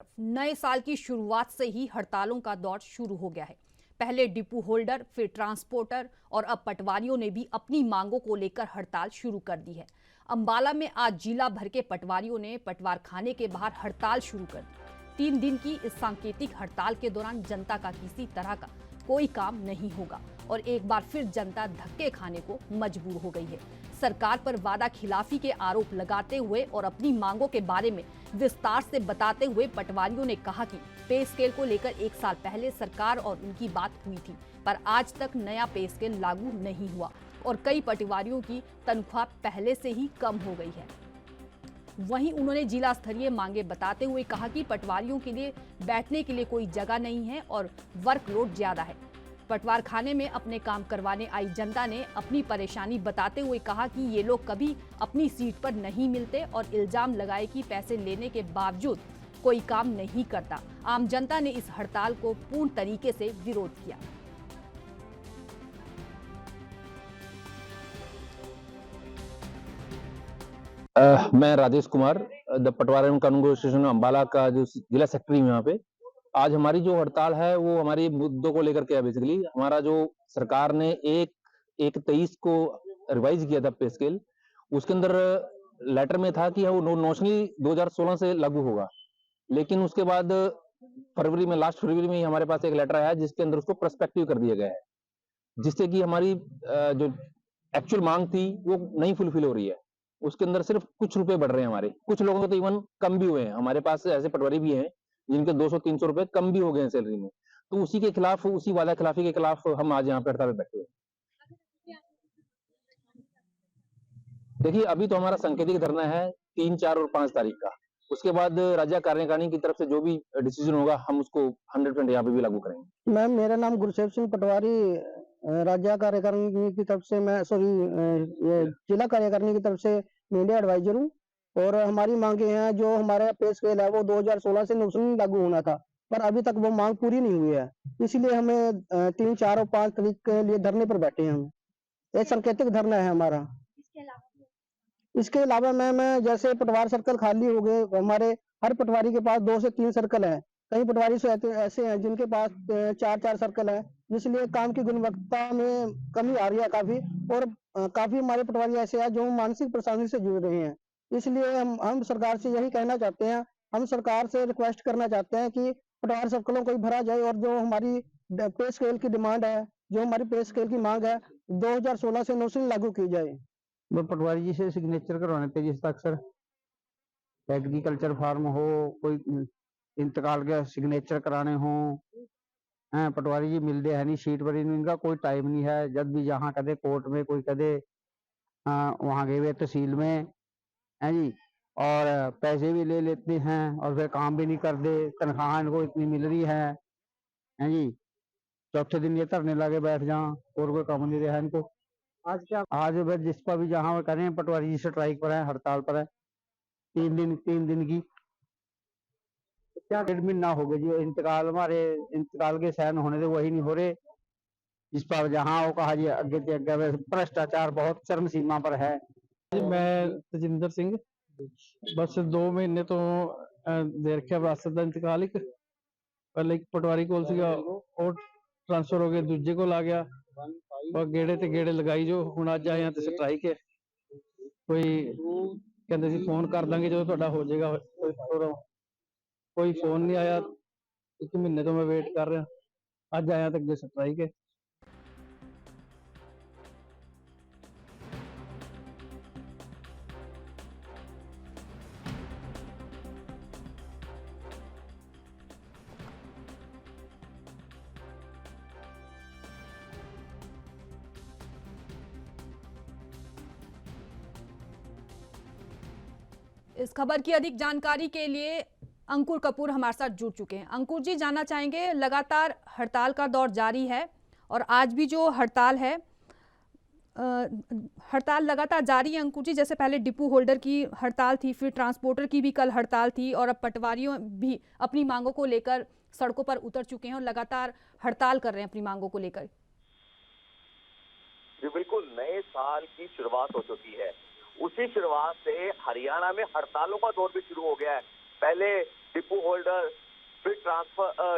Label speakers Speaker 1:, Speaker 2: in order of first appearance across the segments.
Speaker 1: नए साल की शुरुआत से ही हड़तालों का दौर शुरू हो गया है। पहले डिपो होल्डर, फिर ट्रांसपोर्टर और अब पटवारियों ने भी अपनी मांगों को लेकर हड़ताल शुरू कर दी है। अंबाला में आज जिला भर के पटवारियों ने पटवार खाने के बाहर हड़ताल शुरू कर दी। 3 दिन की इस सांकेतिक हड़ताल के दौरान जनता का किसी तरह का कोई काम नहीं होगा और एक बार फिर जनता धक्के खाने को मजबूर हो गई है। सरकार पर वादा खिलाफी के आरोप लगाते हुए और अपनी मांगों के बारे में विस्तार से बताते हुए पटवारियों ने कहा कि पे स्केल को लेकर 1 साल पहले सरकार और उनकी बात हुई थी, पर आज तक नया पे स्केल लागू नहीं हुआ और कई पटवारियों की तनख्वाह पहले से ही कम हो गई है। वहीं उन्होंने जिला स्तरीय मांगे बताते हुए कहा कि पटवारियों के लिए बैठने के लिए कोई जगह नहीं है और वर्कलोड ज्यादा है। पटवार खाने में अपने काम करवाने आई जनता ने अपनी परेशानी बताते हुए कहा कि ये लोग कभी अपनी सीट पर नहीं मिलते और इल्जाम लगाए कि पैसे लेने के बावजूद कोई काम नहीं करता। आम जनता ने इस हड़ताल को पूर्ण तरीके से विरोध किया।
Speaker 2: मैं राजेश कुमार, द पटवार एवं कानून एसोसिएशन अम्बाला का जो जिला सेक्रेटरी हूँ यहाँ पे। आज हमारी जो हड़ताल है वो हमारी मुद्दों को लेकर के है। बेसिकली हमारा जो सरकार ने 1/1/23 को रिवाइज किया था पे स्केल, उसके अंदर लेटर में था कि वो नोशनली 2016 से लागू होगा, लेकिन उसके बाद फरवरी में, लास्ट फरवरी में ही हमारे पास एक लेटर आया जिसके अंदर उसको पर्सपेक्टिव कर दिया गया है, जिससे कि हमारी जो एक्चुअल मांग थी वो नहीं फुलफिल हो रही है। उसके अंदर सिर्फ कुछ रुपए बढ़ रहे हैं हमारे, कुछ लोगों के तो इवन कम भी हुए हैं। हमारे पास ऐसे पटवारी भी हैं जिनके 200-300 रुपए कम भी हो गए हैं सैलरी में। तो उसी के खिलाफ, उसी वादा खिलाफी के खिलाफ हम आज यहाँ पे हड़ताल पे बैठे हुए हैं। देखिए, अभी तो हमारा सांकेतिक धरना है 3, 4 और 5 तारीख का। उसके बाद राज्य कार्यकारिणी की तरफ से जो भी डिसीजन होगा हम उसको 100% यहाँ पे भी लागू करेंगे।
Speaker 3: मैम, मेरा नाम गुरसेव सिंह पटवारी, राज्य कार्यकारिणी की तरफ से मैं ये जिला कार्यकारिणी की तरफ से मीडिया एडवाइजर हूँ। और हमारी मांगे हैं, जो हमारा पे स्केल है वो 2016 से नौशनी लागू होना था, पर अभी तक वो मांग पूरी नहीं हुई है। इसलिए हमें 3, 4 और 5 तारीख के लिए धरने पर बैठे हैं हम। ये सांकेतिक धरना है हमारा। इसके अलावा मैम, जैसे पटवार सर्कल खाली हो गए हमारे, हर पटवारी के पास 2 से 3 सर्कल है। कई पटवारी ऐसे हैं जिनके पास 4-4 सर्कल है, इसलिए काम की गुणवत्ता में कमी आ रही है काफी। और काफी हमारे पटवारी ऐसे हैं जो मानसिक परेशानी से जूझ रहे हैं। इसलिए हम सरकार से यही कहना चाहते हैं, हम सरकार से रिक्वेस्ट करना चाहते हैं कि पटवार सर्कलों को ही भरा जाए और जो हमारी पे स्केल की डिमांड है, जो हमारी पे स्केल की मांग है, 2016 से नौशनी लागू की जाए।
Speaker 4: वो पटवारी जी से सिग्नेचर करवाने थे, जिस तक सर एग्रीकल्चर फार्म हो, कोई इंतकाल के सिग्नेचर कराने हो, हैं पटवारी जी मिलते हैं नहीं सीट पर। इनका कोई टाइम नहीं है। जब भी जहाँ कदे कोर्ट में, कोई कदे वहाँ गए हुए तहसील में, हैं जी, और पैसे भी ले लेते हैं और फिर काम भी नहीं करते। तनख्वाह इनको इतनी मिल रही है जी, चौथे दिन ये धरने लगे बैठ जाओ और कोई काम नहीं रहा है इनको। आज बस जिस पर भी जहाँ करें, पटवारी जी स्ट्राइक पर है, हड़ताल पर है। 3 दिन की क्या 1.5 महीना हो गया जी। इंतकाल, हमारे इंतकाल के साइन होने थे, वही नहीं हो रहे। जिस पर जहाँ वो कहा जी अगे से अगे, भ्रष्टाचार बहुत चरम सीमा पर है।
Speaker 5: मैं तजिंदर सिंह, बस 2 ਮਹੀਨੇ ਤੋਂ ਦੇ ਰੱਖਿਆ ਵਿਰਾਸਤ ਦਾ ਇੰਤਕਾਲ। ਇੱਕ ਪਹਿਲੇ ਇੱਕ ਪਟਵਾਰੀ ਕੋਲ ਸੀਗਾ, ਉਹ ਟ੍ਰਾਂਸਫਰ ਹੋ ਕੇ ਦੂਜੇ ਕੋਲ ਆ ਗਿਆ ਔਰ ਗੇੜੇ ਤੇ ਗੇੜੇ ਲਗਾਈ ਜੋ। ਹੁਣ ਅੱਜ ਆਏ ਆ ਤੇ ਸਟ੍ਰਾਈਕ ਹੈ। ਕੋਈ ਕਹਿੰਦੇ ਸੀ ਫੋਨ ਕਰ ਦਾਂਗੇ ਜਦੋਂ ਤੁਹਾਡਾ ਹੋ ਜਾਏਗਾ, ਕੋਈ ਫੋਨ ਨਹੀਂ ਆਇਆ। 1 ਮਹੀਨੇ ਤੋਂ ਮੈਂ ਵੇਟ ਕਰ ਰਿਹਾ, ਅੱਜ ਆਇਆ ਤੇ ਅੱਗੇ ਸਟ੍ਰਾਈਕ ਹੈ।
Speaker 1: इस खबर की अधिक जानकारी के लिए अंकुर कपूर हमारे साथ जुड़ चुके हैं। अंकुर जी, जानना चाहेंगे, लगातार हड़ताल का दौर जारी है और आज भी जो हड़ताल है, हड़ताल लगातार जारी है। अंकुर जी, जैसे पहले डिपो होल्डर की हड़ताल थी, फिर ट्रांसपोर्टर की भी कल हड़ताल थी और अब पटवारियों भी अपनी मांगों को लेकर सड़कों पर उतर चुके हैं और लगातार हड़ताल कर रहे हैं अपनी मांगों को लेकर।
Speaker 6: जी बिल्कुल, नए साल की शुरुआत हो चुकी है। उसी शुरुआत से हरियाणा में हड़तालों का दौर भी शुरू हो गया है। पहले डिपो होल्डर, फिर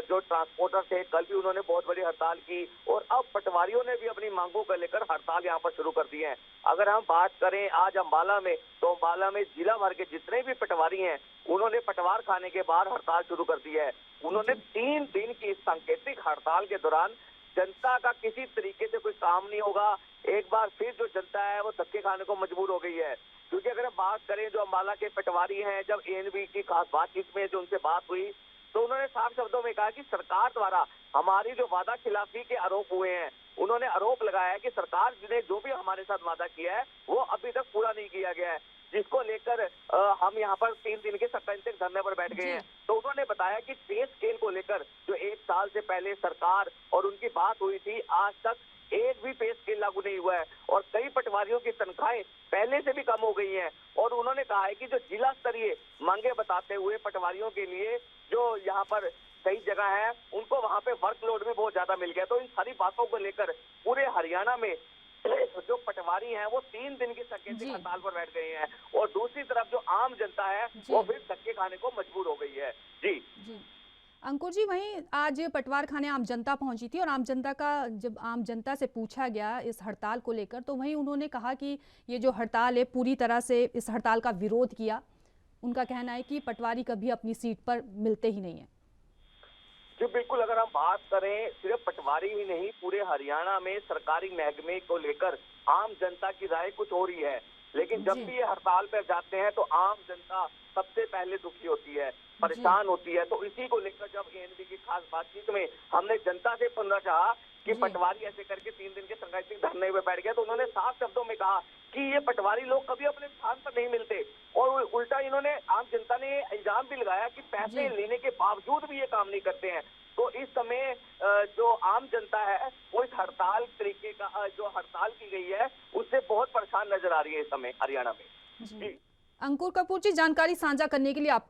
Speaker 6: जो ट्रांसपोर्टर थे, कल भी उन्होंने बहुत बड़ी हड़ताल की और अब पटवारियों ने भी अपनी मांगों को लेकर हड़ताल यहाँ पर शुरू कर दी है। अगर हम बात करें आज अम्बाला में, तो अम्बाला में जिला भर के जितने भी पटवारी हैं, उन्होंने पटवार खाने के बाहर हड़ताल शुरू कर दी है। उन्होंने 3 दिन की इस सांकेतिक हड़ताल के दौरान जनता का किसी तरीके से कोई काम नहीं होगा, एक बार फिर जो जनता है वो धक्के खाने को मजबूर हो गई है। क्योंकि अगर हम बात करें जो अम्बाला के पटवारी हैं, जब एएनबी की खास बातचीत में जो उनसे बात हुई तो उन्होंने साफ शब्दों में कहा कि सरकार द्वारा हमारी जो वादा खिलाफी के आरोप हुए हैं, उन्होंने आरोप लगाया है कि सरकार ने जो भी हमारे साथ वादा किया है वो अभी तक पूरा नहीं किया गया है, जिसको लेकर हम यहाँ पर 3 दिन के सांकेतिक धरने पर बैठ गए हैं। तो उन्होंने बताया कि पे स्केल को लेकर जो 1 साल से पहले सरकार और उनकी बात हुई थी, आज तक एक भी पे स्केल लागू नहीं हुआ है और कई पटवारियों की तनख्वाहें पहले से भी कम हो गई हैं। और उन्होंने कहा है कि जो जिला स्तरीय मांगे बताते हुए पटवारियों के लिए जो यहाँ पर कई जगह है, उनको वहाँ पे वर्कलोड भी बहुत ज्यादा मिल गया। तो इन सारी बातों को लेकर पूरे हरियाणा में जो पटवारी हैं वो 3 दिन की सांकेतिक हड़ताल पर बैठ गए हैं और दूसरी तरफ जो आम जनता है वो फिर धक्के खाने को मजबूर हो गई है। जी
Speaker 1: अंकुर जी, वहीं आज पटवार खाने आम जनता पहुंची थी और आम जनता का जब आम जनता से पूछा गया इस हड़ताल को लेकर, तो वहीं उन्होंने कहा कि ये जो हड़ताल है पूरी तरह से इस हड़ताल का विरोध किया। उनका कहना है कि पटवारी कभी अपनी सीट पर मिलते ही नहीं है।
Speaker 6: जी बिल्कुल, अगर हम बात करें सिर्फ पटवारी ही नहीं, पूरे हरियाणा में सरकारी महकमे को लेकर आम जनता की राय कुछ हो रही है। लेकिन जब भी ये हड़ताल पर जाते हैं तो आम जनता सबसे पहले दुखी होती है, परेशान होती है। तो इसी को लेकर जब एएनबी की खास बातचीत में हमने जनता से सुनना चाहा कि पटवारी ऐसे करके 3 दिन के सांकेतिक धरने में बैठ गए, तो उन्होंने साफ शब्दों में कहा कि ये पटवारी लोग कभी अपने स्थान पर नहीं मिलते और उल्टा इन्होंने आम जनता ने इल्जाम भी लगाया कि पैसे लेने के बावजूद भी ये काम नहीं करते हैं। तो इस समय जो आम जनता है वो इस हड़ताल तरीके का जो हड़ताल की गई है उससे बहुत परेशान नजर आ रही है इस समय हरियाणा में।
Speaker 1: अंकुर कपूर जी, जानकारी साझा करने के लिए आपका